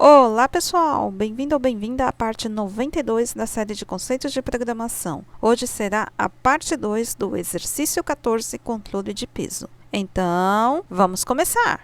Olá pessoal, bem-vindo ou bem-vinda à parte 92 da série de conceitos de programação. Hoje será a parte 2 do exercício 14, controle de peso. Então, vamos começar!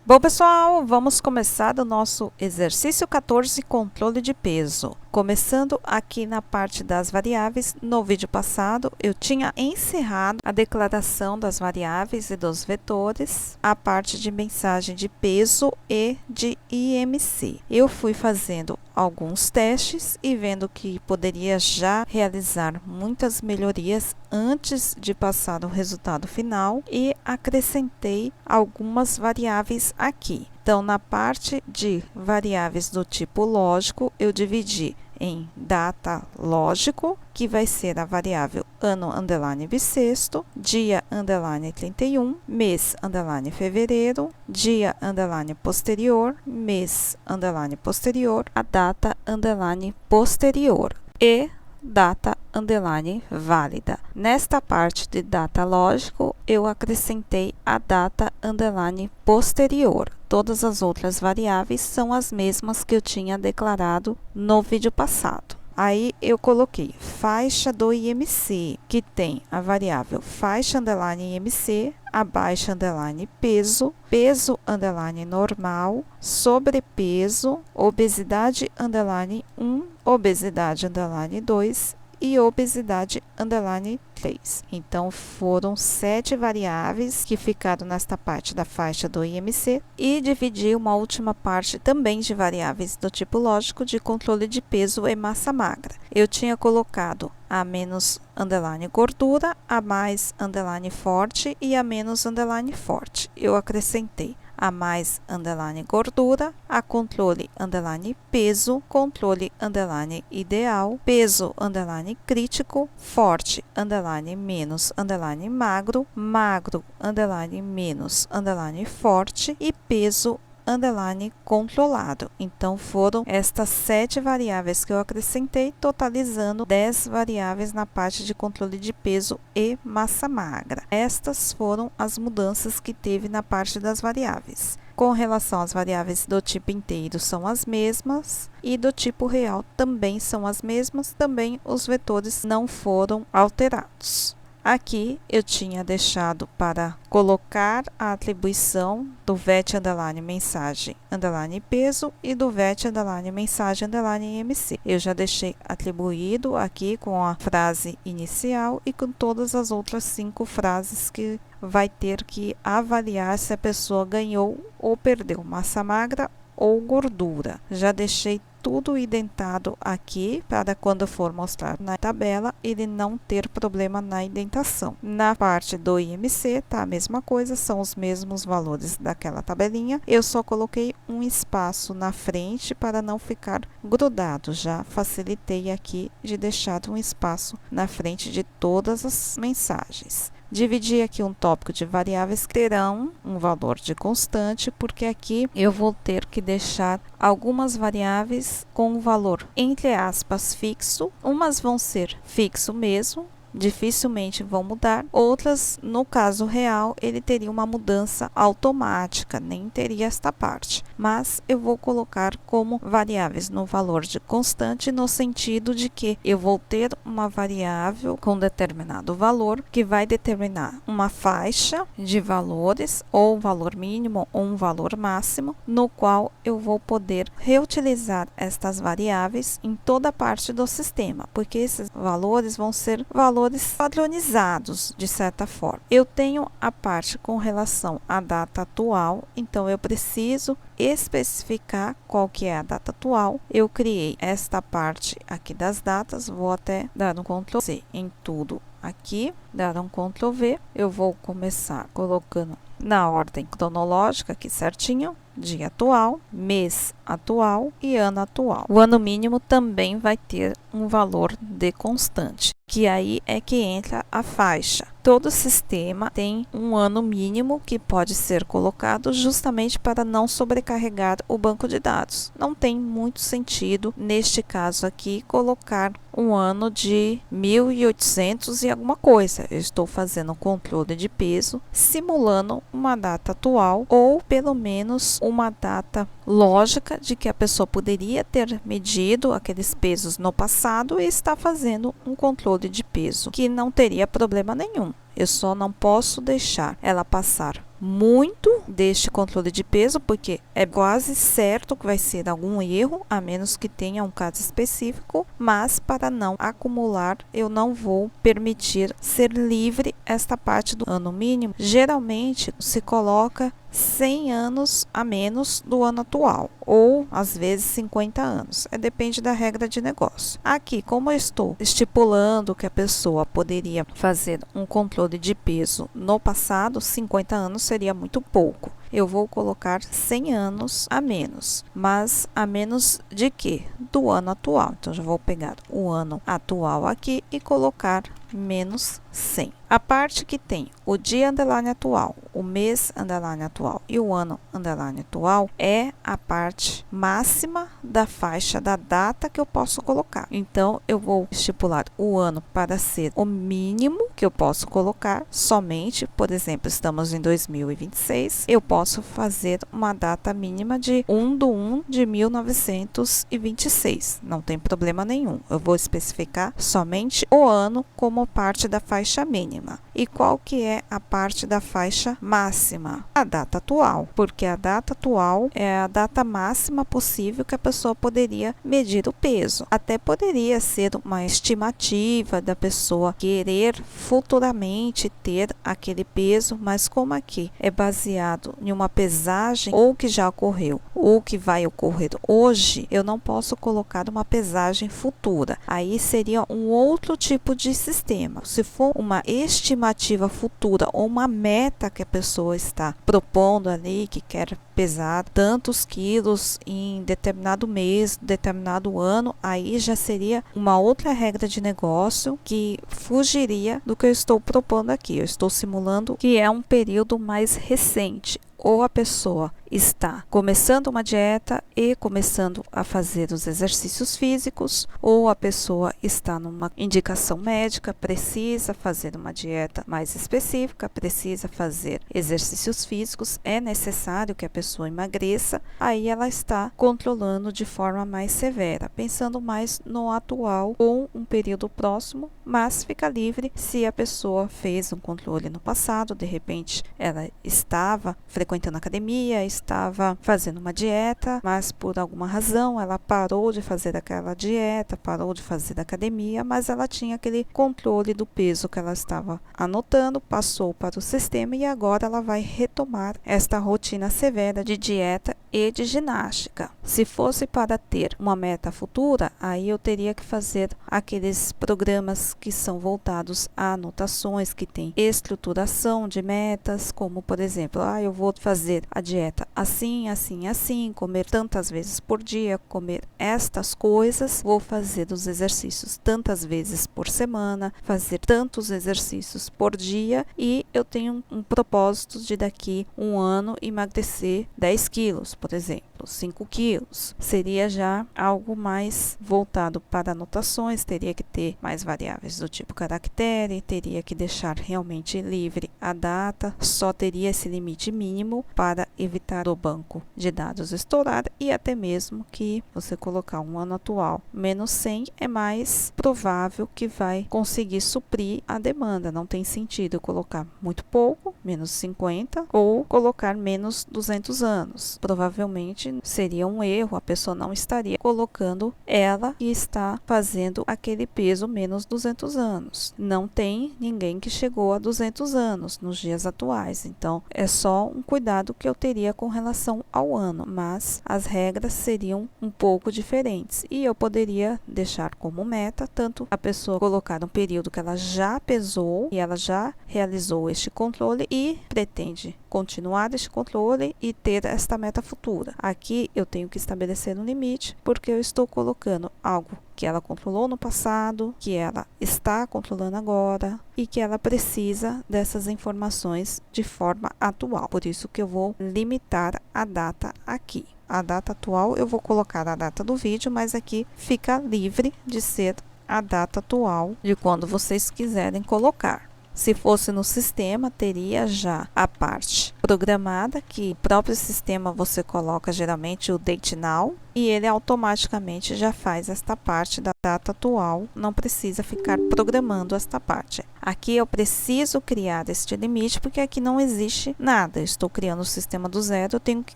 Bom pessoal, vamos começar o nosso exercício 14, controle de peso. Começando aqui na parte das variáveis, no vídeo passado eu tinha encerrado a declaração das variáveis e dos vetores, a parte de mensagem de peso e de IMC. Eu fui fazendo alguns testes e vendo que poderia já realizar muitas melhorias antes de passar o resultado final e acrescentei algumas variáveis aqui. Então, na parte de variáveis do tipo lógico, eu dividi em data lógico, que vai ser a variável ano underline bissexto, dia underline 31, mês underline fevereiro, dia underline posterior, mês underline posterior, a data underline posterior e data underline válida. Nesta parte de data lógico, eu acrescentei a data underline posterior. Todas as outras variáveis são as mesmas que eu tinha declarado no vídeo passado. Aí eu coloquei faixa do IMC, que tem a variável faixa underline IMC, abaixo underline peso, peso underline normal, sobrepeso, obesidade underline 1, obesidade underline 2 e obesidade underline 3. Então, foram 7 variáveis que ficaram nesta parte da faixa do IMC e dividi uma última parte também de variáveis do tipo lógico de controle de peso e massa magra. Eu tinha colocado a menos underline gordura, a mais underline forte e a menos underline forte. Eu acrescentei a mais underline gordura, a controle underline peso, controle underline ideal, peso underline crítico, forte underline menos underline magro, magro underline menos underline forte e peso underline controlado. Então, foram estas 7 variáveis que eu acrescentei, totalizando 10 variáveis na parte de controle de peso e massa magra. Estas foram as mudanças que teve na parte das variáveis. Com relação às variáveis do tipo inteiro, são as mesmas, e do tipo real também são as mesmas, também os vetores não foram alterados. Aqui eu tinha deixado para colocar a atribuição do vet underline mensagem underline peso e do vet underline mensagem underline IMC. Eu já deixei atribuído aqui com a frase inicial e com todas as outras 5 frases que vai ter que avaliar se a pessoa ganhou ou perdeu massa magra ou gordura. Já deixei tudo identado aqui para quando for mostrar na tabela ele não ter problema na indentação. Na parte do IMC tá a mesma coisa, são os mesmos valores daquela tabelinha. Eu só coloquei um espaço na frente para não ficar grudado. Já facilitei aqui de deixar um espaço na frente de todas as mensagens. Dividi aqui um tópico de variáveis que terão um valor de constante, porque aqui eu vou ter que deixar algumas variáveis com um valor, entre aspas, fixo. Umas vão ser fixo mesmo, dificilmente vão mudar. Outras, no caso real, ele teria uma mudança automática, nem teria esta parte. Mas eu vou colocar como variáveis no valor de constante, no sentido de que eu vou ter uma variável com determinado valor, que vai determinar uma faixa de valores, ou um valor mínimo ou um valor máximo, no qual eu vou poder reutilizar estas variáveis em toda a parte do sistema, porque esses valores vão ser valores padronizados, de certa forma. Eu tenho a parte com relação à data atual, então eu preciso especificar qual que é a data atual. Eu criei esta parte aqui das datas, vou até dar um Ctrl C em tudo aqui, dar um Ctrl V. Eu vou começar colocando na ordem cronológica aqui certinho, dia atual, mês atual e ano atual. O ano mínimo também vai ter um valor de constante, que aí é que entra a faixa. Todo sistema tem um ano mínimo que pode ser colocado justamente para não sobrecarregar o banco de dados. Não tem muito sentido, neste caso aqui, colocar um ano de 1800 e alguma coisa. Eu estou fazendo um controle de peso, simulando uma data atual ou pelo menos uma data lógica de que a pessoa poderia ter medido aqueles pesos no passado e está fazendo um controle de peso, que não teria problema nenhum. Eu só não posso deixar ela passar muito deste controle de peso, porque é quase certo que vai ser algum erro, a menos que tenha um caso específico, mas para não acumular, eu não vou permitir ser livre esta parte do ano mínimo. Geralmente se coloca 100 anos a menos do ano atual, ou às vezes 50 anos, depende da regra de negócio. Aqui, como eu estou estipulando que a pessoa poderia fazer um controle de peso no passado, 50 anos seria muito pouco. Eu vou colocar 100 anos a menos, mas a menos de quê? Do ano atual. Então, já vou pegar o ano atual aqui e colocar menos 100. A parte que tem o dia underline atual, o mês underline atual e o ano underline atual é a parte máxima da faixa da data que eu posso colocar. Então, eu vou estipular o ano para ser o mínimo que eu posso colocar somente. Por exemplo, estamos em 2026, eu posso fazer uma data mínima de 1/1 de 1926. Não tem problema nenhum. Eu vou especificar somente o ano como parte da faixa mínima. E qual que é a parte da faixa máxima? A data atual, porque a data atual é a data máxima possível que a pessoa poderia medir o peso. Até poderia ser uma estimativa da pessoa querer futuramente ter aquele peso, mas como aqui é baseado em uma pesagem ou que já ocorreu ou que vai ocorrer hoje, eu não posso colocar uma pesagem futura. Aí seria um outro tipo de sistema. Se for uma estimativa futura ou uma meta que a pessoa está propondo ali, que quer pesar tantos quilos em determinado mês, determinado ano, aí já seria uma outra regra de negócio que fugiria do que eu estou propondo aqui. Eu estou simulando que é um período mais recente. Ou a pessoa está começando uma dieta e começando a fazer os exercícios físicos, ou a pessoa está numa indicação médica, precisa fazer uma dieta mais específica, precisa fazer exercícios físicos, é necessário que a pessoa emagreça, aí ela está controlando de forma mais severa, pensando mais no atual ou um período próximo, mas fica livre se a pessoa fez um controle no passado, de repente ela estava frequentando academia, estava fazendo uma dieta, mas por alguma razão ela parou de fazer aquela dieta, parou de fazer academia, mas ela tinha aquele controle do peso que ela estava anotando, passou para o sistema e agora ela vai retomar esta rotina severa de dieta e de ginástica. Se fosse para ter uma meta futura, aí eu teria que fazer aqueles programas que são voltados a anotações, que tem estruturação de metas, como por exemplo, eu vou fazer a dieta assim, assim, assim, comer tantas vezes por dia, comer estas coisas, vou fazer os exercícios tantas vezes por semana, fazer tantos exercícios por dia e eu tenho um propósito de daqui um ano emagrecer 10 quilos, por exemplo. 5 quilos. Seria já algo mais voltado para anotações, teria que ter mais variáveis do tipo caractere, teria que deixar realmente livre a data, só teria esse limite mínimo para evitar o banco de dados estourar e até mesmo que você colocar um ano atual menos 100 é mais provável que vai conseguir suprir a demanda. Não tem sentido colocar muito pouco, menos 50, ou colocar menos 200 anos. Provavelmente seria um erro, a pessoa não estaria colocando ela e está fazendo aquele peso menos 200 anos. Não tem ninguém que chegou a 200 anos nos dias atuais, então é só um cuidado que eu teria com relação ao ano, mas as regras seriam um pouco diferentes e eu poderia deixar como meta tanto a pessoa colocar um período que ela já pesou e ela já realizou este controle e pretende continuar este controle e ter esta meta futura. Aqui eu tenho que estabelecer um limite porque eu estou colocando algo que ela controlou no passado, que ela está controlando agora e que ela precisa dessas informações de forma atual. Por isso que eu vou limitar a data aqui. A data atual eu vou colocar a data do vídeo, mas aqui fica livre de ser a data atual de quando vocês quiserem colocar. Se fosse no sistema, teria já a parte programada, que o próprio sistema você coloca geralmente o date now, e ele automaticamente já faz esta parte da data atual, não precisa ficar programando esta parte. Aqui eu preciso criar este limite, porque aqui não existe nada, eu estou criando o sistema do zero, eu tenho que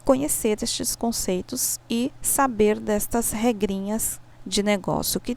conhecer estes conceitos e saber destas regrinhas de negócio que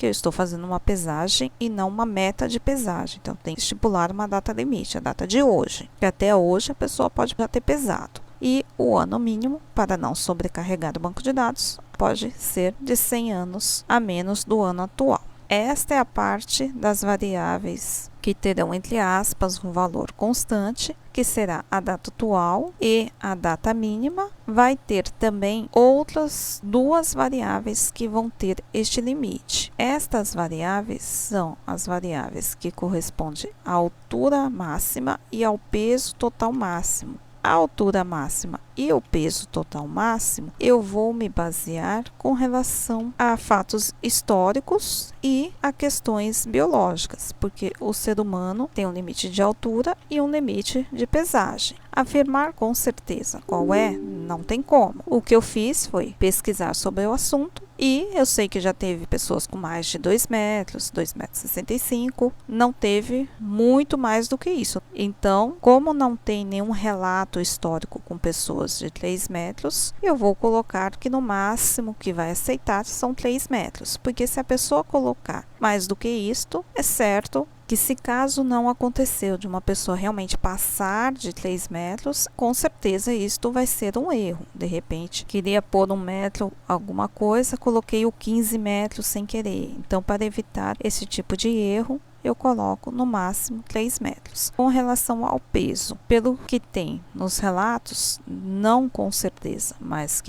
eu estou fazendo uma pesagem e não uma meta de pesagem. Então, tem que estipular uma data limite, a data de hoje, que até hoje a pessoa pode já ter pesado. E o ano mínimo, para não sobrecarregar o banco de dados, pode ser de 100 anos a menos do ano atual. Esta é a parte das variáveis que terão, entre aspas, um valor constante, que será a data atual e a data mínima. Vai ter também outras duas variáveis que vão ter este limite. Estas variáveis são as variáveis que correspondem à altura máxima e ao peso total máximo. A altura máxima e o peso total máximo, eu vou me basear com relação a fatos históricos e a questões biológicas, porque o ser humano tem um limite de altura e um limite de pesagem. Afirmar com certeza qual é, não tem como. O que eu fiz foi pesquisar sobre o assunto e eu sei que já teve pessoas com mais de 2 metros, 2,65 m, não teve muito mais do que isso. Então, como não tem nenhum relato histórico com pessoas de 3 metros, eu vou colocar que no máximo que vai aceitar são 3 metros, porque se a pessoa colocar mais do que isto, é certo que se caso não aconteceu de uma pessoa realmente passar de 3 metros, com certeza isto vai ser um erro. De repente, queria pôr 1 metro alguma coisa, coloquei o 15 metros sem querer. Então, para evitar esse tipo de erro, eu coloco no máximo 3 metros. Com relação ao peso, pelo que tem nos relatos, não com certeza, mas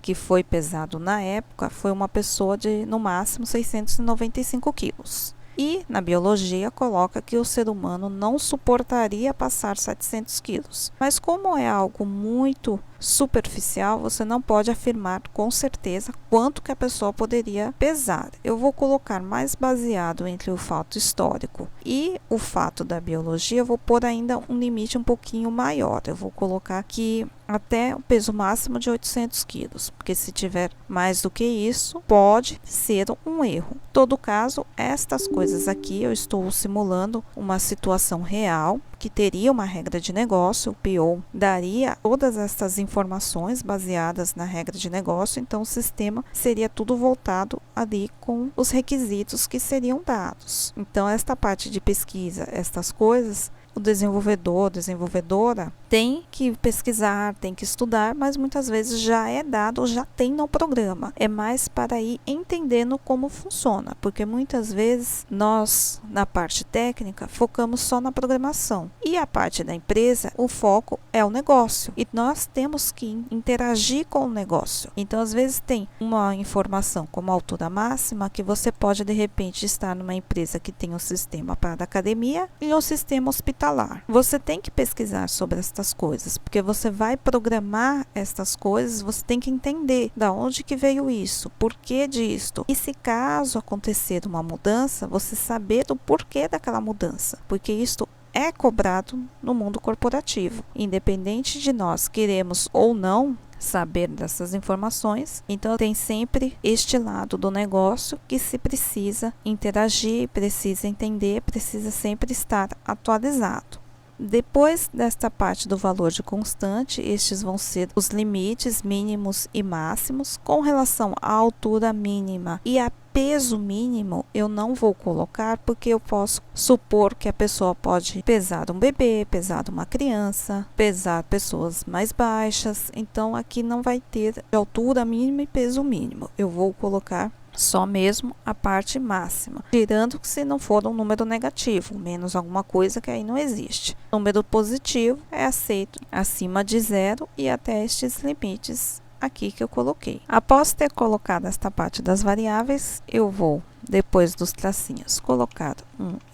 que foi pesado na época, foi uma pessoa de no máximo 695 quilos. E na biologia coloca que o ser humano não suportaria passar 700 quilos. Mas como é algo muito superficial, você não pode afirmar com certeza quanto que a pessoa poderia pesar. Eu vou colocar mais baseado entre o fato histórico e o fato da biologia, eu vou pôr ainda um limite um pouquinho maior. Eu vou colocar que até o peso máximo de 800 quilos, porque se tiver mais do que isso, pode ser um erro. Em todo caso, estas coisas aqui eu estou simulando uma situação real, que teria uma regra de negócio, o PO daria todas estas informações baseadas na regra de negócio, então o sistema seria tudo voltado ali com os requisitos que seriam dados. Então, esta parte de pesquisa, estas coisas, o desenvolvedor, desenvolvedora tem que pesquisar, tem que estudar, mas muitas vezes já é dado, já tem no programa. É mais para ir entendendo como funciona, porque muitas vezes nós, na parte técnica, focamos só na programação. E a parte da empresa, o foco é o negócio. E nós temos que interagir com o negócio. Então, às vezes tem uma informação como a altura máxima, que você pode, de repente, estar numa empresa que tem um sistema para academia e um sistema hospitalar. Você tem que pesquisar sobre estas coisas, porque você vai programar estas coisas, você tem que entender da onde que veio isso, por que disto. E se caso acontecer uma mudança, você saber do porquê daquela mudança, porque isto é cobrado no mundo corporativo. Independente de nós queremos ou não saber dessas informações, então tem sempre este lado do negócio que se precisa interagir, precisa entender, precisa sempre estar atualizado. Depois desta parte do valor de constante, estes vão ser os limites mínimos e máximos. Com relação à altura mínima e a peso mínimo, eu não vou colocar, porque eu posso supor que a pessoa pode pesar um bebê, pesar uma criança, pesar pessoas mais baixas. Então, aqui não vai ter altura mínima e peso mínimo. Eu vou colocar só mesmo a parte máxima, tirando que se não for um número negativo, menos alguma coisa, que aí não existe. Número positivo é aceito acima de 0 e até estes limites aqui que eu coloquei. Após ter colocado esta parte das variáveis, eu vou, depois dos tracinhos, colocar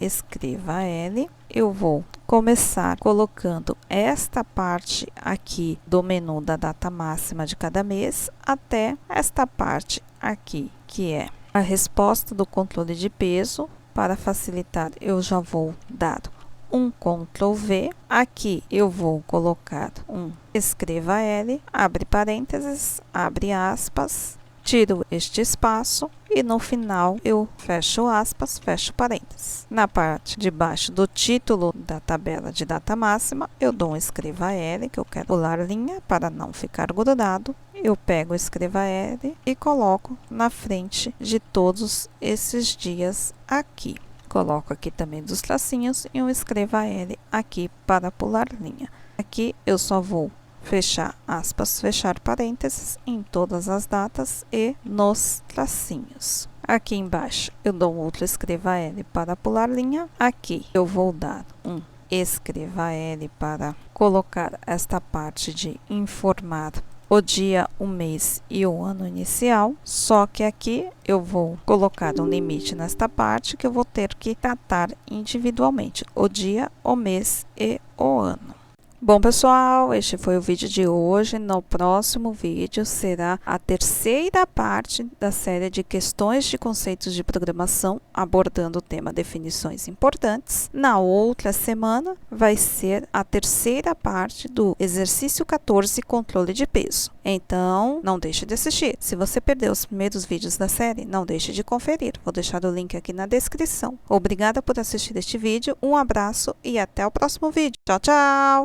escreva L. Eu vou começar colocando esta parte aqui do menu da data máxima de cada mês até esta parte aqui, que é a resposta do controle de peso. Para facilitar, eu já vou dar um Ctrl V. Aqui eu vou colocar um escreva L, abre parênteses, abre aspas, tiro este espaço e no final eu fecho aspas, fecho parênteses. Na parte de baixo do título da tabela de data máxima, eu dou um escreva L, que eu quero pular linha para não ficar grudado. Eu pego o escreva L e coloco na frente de todos esses dias aqui. Coloco aqui também dos tracinhos e um escreva L aqui para pular linha. Aqui eu só vou fechar aspas, fechar parênteses em todas as datas e nos tracinhos. Aqui embaixo eu dou um outro escreva L para pular linha. Aqui eu vou dar um escreva L para colocar esta parte de informar o dia, o mês e o ano inicial, só que aqui eu vou colocar um limite nesta parte que eu vou ter que tratar individualmente o dia, o mês e o ano. Bom, pessoal, este foi o vídeo de hoje. No próximo vídeo será a terceira parte da série de questões de conceitos de programação, abordando o tema definições importantes. Na outra semana vai ser a terceira parte do exercício 14, controle de peso. Então, não deixe de assistir. Se você perdeu os primeiros vídeos da série, não deixe de conferir. Vou deixar o link aqui na descrição. Obrigada por assistir este vídeo, um abraço e até o próximo vídeo. Tchau, tchau!